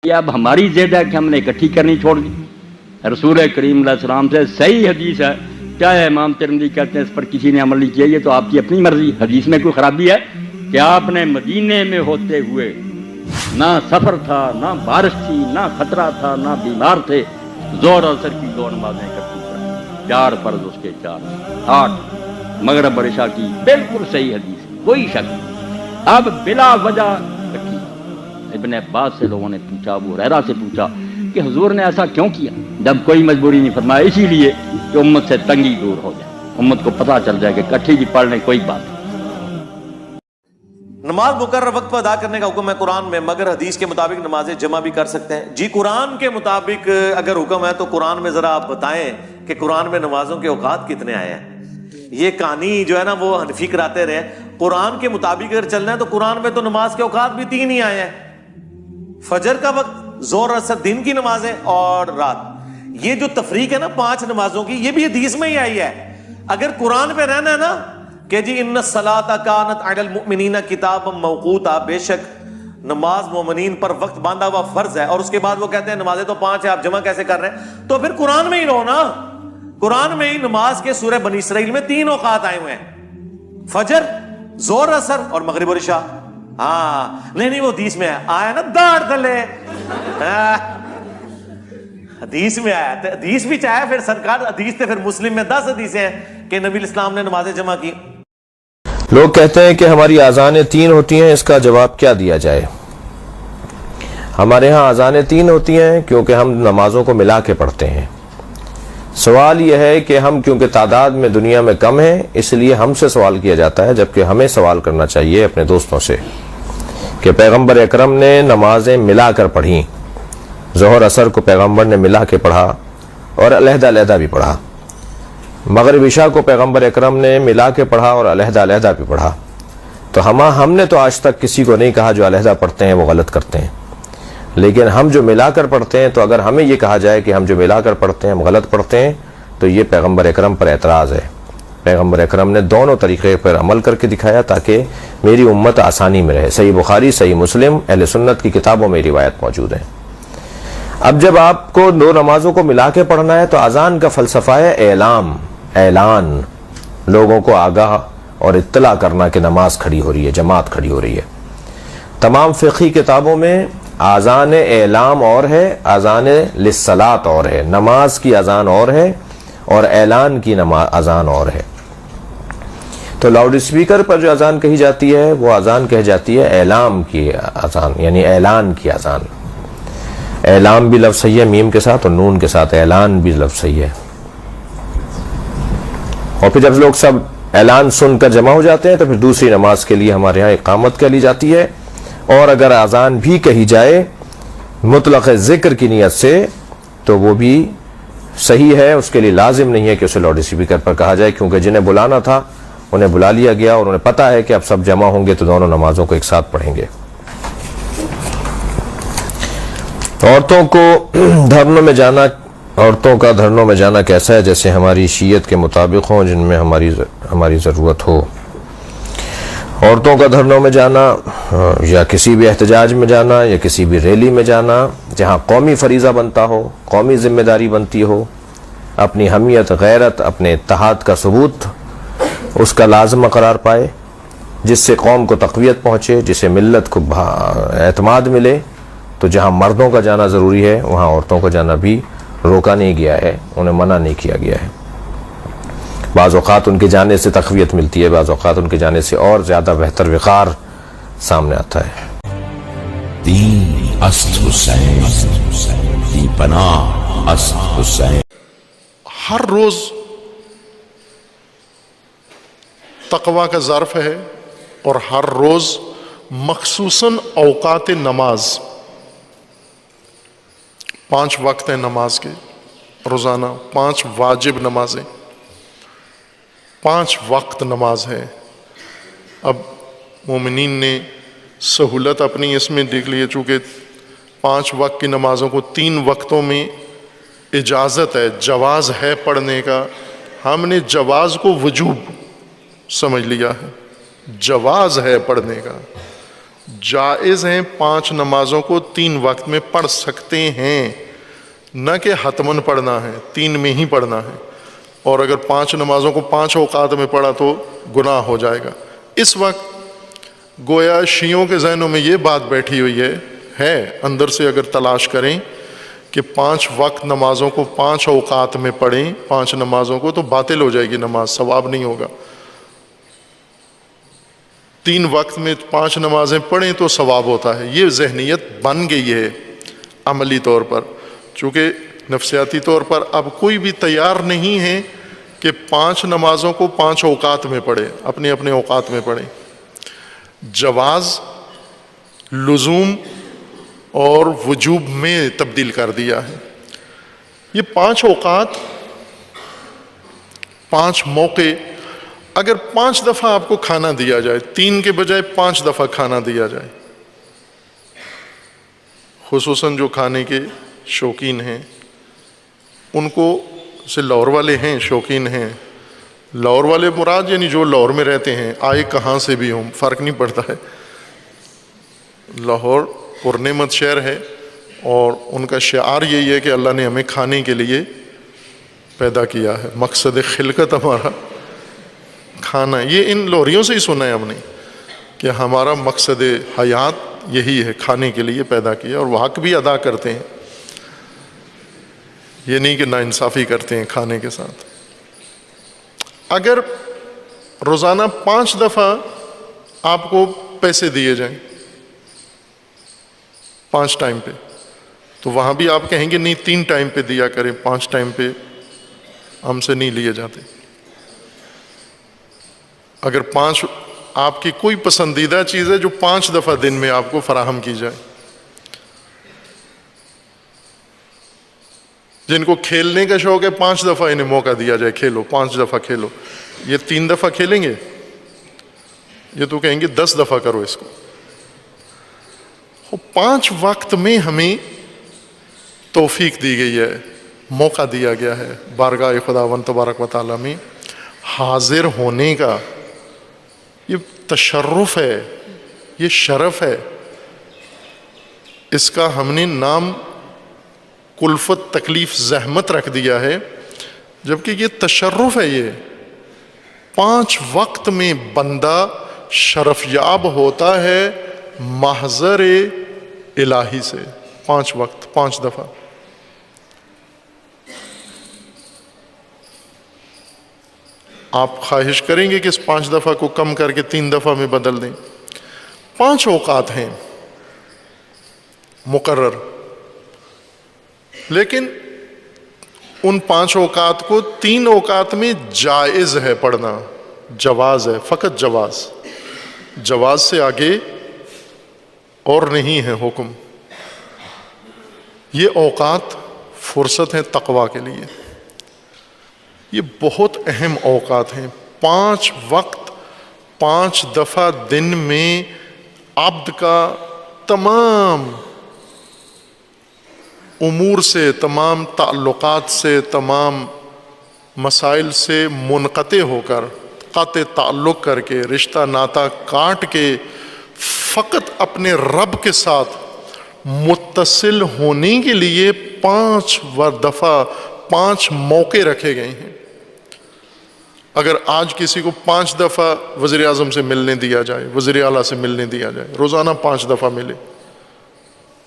یہ اب ہماری ضد ہے کہ ہم نے اکٹھی کرنی چھوڑ دی. رسول کریم علیہ السلام سے صحیح حدیث ہے, چاہے امام ترمذی کہتے ہیں اس پر کسی نے عمل نہیں کیا, یہ تو آپ کی اپنی مرضی. حدیث میں کوئی خرابی ہے کہ آپ نے مدینے میں ہوتے ہوئے نہ سفر تھا, نہ بارش تھی, نہ خطرہ تھا, نہ بیمار تھے, ظہر اور عصر کی 2 نمازیں اکٹھی پڑھی, 4 فرض اس کے 4, 8 مغرب اور عشاء کی, بالکل صحیح حدیث, کوئی شک نہیں. اب بلا وجہ اکٹھی. ابن عباس سے لوگوں نے پوچھا, ابو ہریرہ سے پوچھا کہ حضور نے ایسا کیوں کیا, جب کوئی مجبوری نہیں فرمایا, اسی لیے کہ امت سے تنگی دور ہو جائے, امت کو پتہ چل جائے کہ اکٹھی بھی پڑھ لیں کوئی بات نہیں. نماز مقرر وقت پر ادا کرنے کا حکم ہے قرآن میں, مگر حدیث کے مطابق نمازیں جمع بھی کر سکتے ہیں. جی قرآن کے مطابق اگر حکم ہے تو قرآن میں ذرا آپ بتائیں کہ قرآن میں نمازوں کے اوقات کتنے آئے ہیں. یہ کہانی جو ہے نا وہ حنفی کراتے رہے. قرآن کے مطابق اگر چلنا ہے تو قرآن میں تو نماز کے اوقات بھی 3 ہی آئے ہیں, فجر کا وقت, ظہر عصر دن کی نمازیں اور رات. یہ جو تفریق ہے نا 5 نمازوں کی, یہ بھی حدیث میں ہی آئی ہے. اگر قرآن پہ رہنا ہے نا کہ جی ان الصلاۃ کانت علی المؤمنین کتابا موقوتا, بے شک نماز مومنین پر وقت باندھا ہوا فرض ہے, اور اس کے بعد وہ کہتے ہیں نمازیں تو 5 ہیں, آپ جمع کیسے کر رہے ہیں؟ تو پھر قرآن میں ہی رہو نا. قرآن میں ہی نماز کے سورہ بنی اسرائیل میں 3 اوقات آئے ہوئے ہیں, فجر, ظہر, عصر اور مغرب اور عشاء. ہاں نہیں وہ حدیث میں آیا نا داڑھ تھلے, حدیث میں آیا. حدیث بھی چاہے پھر سرکار, حدیث تھے پھر مسلم میں 10 حدیثیں ہیں کہ نبی اسلام نے نمازیں جمع کی. لوگ کہتے ہیں کہ ہماری اذانیں 3 ہوتی ہیں, اس کا جواب کیا دیا جائے؟ ہمارے ہاں اذانیں 3 ہوتی ہیں کیونکہ ہم نمازوں کو ملا کے پڑھتے ہیں. سوال یہ ہے کہ ہم کیونکہ تعداد میں دنیا میں کم ہیں, اس لیے ہم سے سوال کیا جاتا ہے, جبکہ ہمیں سوال کرنا چاہیے اپنے دوستوں سے کہ پیغمبر اکرم نے نمازیں ملا کر پڑھیں. ظہر عصر کو پیغمبر نے ملا کے پڑھا اور علیحدہ علیحدہ بھی پڑھا. مغرب عشاء کو پیغمبر اکرم نے ملا کے پڑھا اور علیحدہ علیحدہ بھی پڑھا. تو ہم نے تو آج تک کسی کو نہیں کہا جو علیحدہ پڑھتے ہیں وہ غلط کرتے ہیں, لیکن ہم جو ملا کر پڑھتے ہیں, تو اگر ہمیں یہ کہا جائے کہ ہم جو ملا کر پڑھتے ہیں ہم غلط پڑھتے ہیں, تو یہ پیغمبر اکرم پر اعتراض ہے. پیغمبر اکرم نے دونوں طریقے پر عمل کر کے دکھایا تاکہ میری امت آسانی میں رہے. صحیح بخاری, صحیح مسلم, اہل سنت کی کتابوں میں روایت موجود ہیں. اب جب آپ کو 2 نمازوں کو ملا کے پڑھنا ہے تو اذان کا فلسفہ ہے اعلان, لوگوں کو آگاہ اور اطلاع کرنا کہ نماز کھڑی ہو رہی ہے, جماعت کھڑی ہو رہی ہے. تمام فقہی کتابوں میں اذان اعلام اور ہے, اذان للصلاۃ اور ہے. نماز کی اذان اور ہے اور اعلان کی اذان اور ہے. تو لاؤڈ اسپیکر پر جو اذان کہی جاتی ہے وہ اذان کہی جاتی ہے اعلام کی اذان, یعنی اعلان کی اذان. اعلام بھی لفظ صحیح ہے میم کے ساتھ اور نون کے ساتھ, اعلان بھی لفظ صحیح ہے. اور پھر جب لوگ سب اعلان سن کر جمع ہو جاتے ہیں تو پھر دوسری نماز کے لیے ہمارے ہاں اقامت کہی جاتی ہے. اور اگر اذان بھی کہی جائے مطلق ذکر کی نیت سے تو وہ بھی صحیح ہے, اس کے لیے لازم نہیں ہے کہ اسے لاؤڈ اسپیکر پر کہا جائے, کیونکہ جنہیں بلانا تھا انہیں بلا لیا گیا اور انہیں پتا ہے کہ اب سب جمع ہوں گے تو دونوں نمازوں کو ایک ساتھ پڑھیں گے. عورتوں کا دھرنوں میں جانا کیسا ہے؟ جیسے ہماری شیعت کے مطابق ہوں, جن میں ہماری ضرورت ہو. عورتوں کا دھرنوں میں جانا یا کسی بھی احتجاج میں جانا یا کسی بھی ریلی میں جانا جہاں قومی فریضہ بنتا ہو, قومی ذمہ داری بنتی ہو, اپنی حمیت, غیرت, اپنے اتحاد کا ثبوت اس کا لازمہ قرار پائے, جس سے قوم کو تقویت پہنچے, جسے ملت کو اعتماد ملے, تو جہاں مردوں کا جانا ضروری ہے وہاں عورتوں کا جانا بھی روکا نہیں گیا ہے, انہیں منع نہیں کیا گیا ہے. بعض اوقات ان کے جانے سے تقویت ملتی ہے, بعض اوقات ان کے جانے سے اور زیادہ بہتر وقار سامنے آتا ہے. دین است حسین, دی پناہ است حسین. ہر روز تقوی کا ظرف ہے اور ہر روز مخصوصاً اوقات نماز, 5 وقت ہیں نماز کے روزانہ, 5 واجب نمازیں, 5 وقت نماز ہے. اب مومنین نے سہولت اپنی اس میں دیکھ لی ہے, چونکہ 5 وقت کی نمازوں کو 3 وقتوں میں اجازت ہے, جواز ہے پڑھنے کا. ہم نے جواز کو وجوب سمجھ لیا ہے, جواز ہے پڑھنے کا. جائز ہیں 5 نمازوں کو 3 وقت میں پڑھ سکتے ہیں، نہ کہ حتماً پڑھنا ہے، 3 میں ہی پڑھنا ہے۔ اور اگر 5 نمازوں کو 5 اوقات میں پڑھا تو گناہ ہو جائے گا۔ اس وقت گویا شیعوں کے ذہنوں میں یہ بات بیٹھی ہوئی ہے اندر سے اگر تلاش کریں کہ 5 وقت نمازوں کو 5 اوقات میں پڑھیں 5 نمازوں کو، تو باطل ہو جائے گی نماز، ثواب نہیں ہوگا۔ 3 وقت میں 5 نمازیں پڑھیں تو ثواب ہوتا ہے۔ یہ ذہنیت بن گئی ہے عملی طور پر، چونکہ نفسیاتی طور پر اب کوئی بھی تیار نہیں ہے کہ 5 نمازوں کو 5 اوقات میں پڑھے، اپنے اپنے اوقات میں پڑھیں۔ جواز، لزوم اور وجوب میں تبدیل کر دیا ہے۔ یہ 5 اوقات، 5 موقع، اگر 5 دفعہ آپ کو کھانا دیا جائے، 3 کے بجائے 5 دفعہ کھانا دیا جائے، خصوصاً جو کھانے کے شوقین ہیں ان کو سے لاہور والے ہیں، شوقین ہیں، لاہور والے مراد یعنی جو لاہور میں رہتے ہیں، آئے کہاں سے بھی ہوں فرق نہیں پڑتا ہے۔ لاہور پرنعمت شہر ہے اور ان کا شعار یہی ہے کہ اللہ نے ہمیں کھانے کے لیے پیدا کیا ہے، مقصد خلقت ہمارا کھانا۔ یہ ان لوریوں سے ہی سنا ہے ہم نے کہ ہمارا مقصد حیات یہی ہے، کھانے کے لیے پیدا کیا، اور وہ حق بھی ادا کرتے ہیں، یہ نہیں کہ ناانصافی کرتے ہیں کھانے کے ساتھ۔ اگر روزانہ 5 دفعہ آپ کو پیسے دیے جائیں 5 ٹائم پہ، تو وہاں بھی آپ کہیں گے نہیں 3 ٹائم پہ دیا کریں، 5 ٹائم پہ ہم سے نہیں لیے جاتے۔ اگر 5 آپ کی کوئی پسندیدہ چیز ہے جو 5 دفعہ دن میں آپ کو فراہم کی جائے، جن کو کھیلنے کا شوق ہے 5 دفعہ انہیں موقع دیا جائے، کھیلو، 5 دفعہ کھیلو۔ یہ 3 دفعہ کھیلیں گے، یہ تو کہیں گے 10 دفعہ کرو اس کو۔ 5 وقت میں ہمیں توفیق دی گئی ہے، موقع دیا گیا ہے بارگاہ خداوند تبارک و تعالیٰ میں حاضر ہونے کا۔ یہ تشرف ہے، یہ شرف ہے، اس کا ہم نے نام کلفت، تکلیف، زحمت رکھ دیا ہے، جبکہ یہ تشرف ہے۔ یہ 5 وقت میں بندہ شرف یاب ہوتا ہے محضر الہی سے، 5 وقت 5 دفعہ۔ آپ خواہش کریں گے کہ اس 5 دفعہ کو کم کر کے 3 دفعہ میں بدل دیں۔ 5 اوقات ہیں مقرر، لیکن ان 5 اوقات کو 3 اوقات میں جائز ہے پڑھنا، جواز ہے، فقط جواز، جواز سے آگے اور نہیں ہے حکم۔ یہ اوقات فرصت ہیں تقویٰ کے لیے، یہ بہت اہم اوقات ہیں۔ 5 وقت 5 دفعہ دن میں عبد کا تمام امور سے، تمام تعلقات سے، تمام مسائل سے منقطع ہو کر، قطع تعلق کر کے، رشتہ ناتا کاٹ کے، فقط اپنے رب کے ساتھ متصل ہونے کے لیے 5 دفعہ 5 موقع رکھے گئے ہیں۔ اگر آج کسی کو 5 دفعہ وزیر اعظم سے ملنے دیا جائے، وزیر اعلیٰ سے ملنے دیا جائے، روزانہ 5 دفعہ ملے،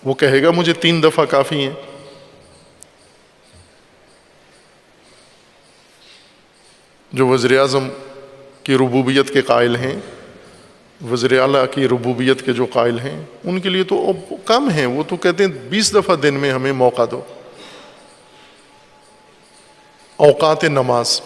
وہ کہے گا مجھے 3 دفعہ کافی ہیں۔ جو وزیر اعظم کی ربوبیت کے قائل ہیں، وزیر اعلیٰ کی ربوبیت کے جو قائل ہیں، ان کے لیے تو کم ہیں، وہ تو کہتے ہیں 20 دفعہ دن میں ہمیں موقع دو۔ اوقات نماز،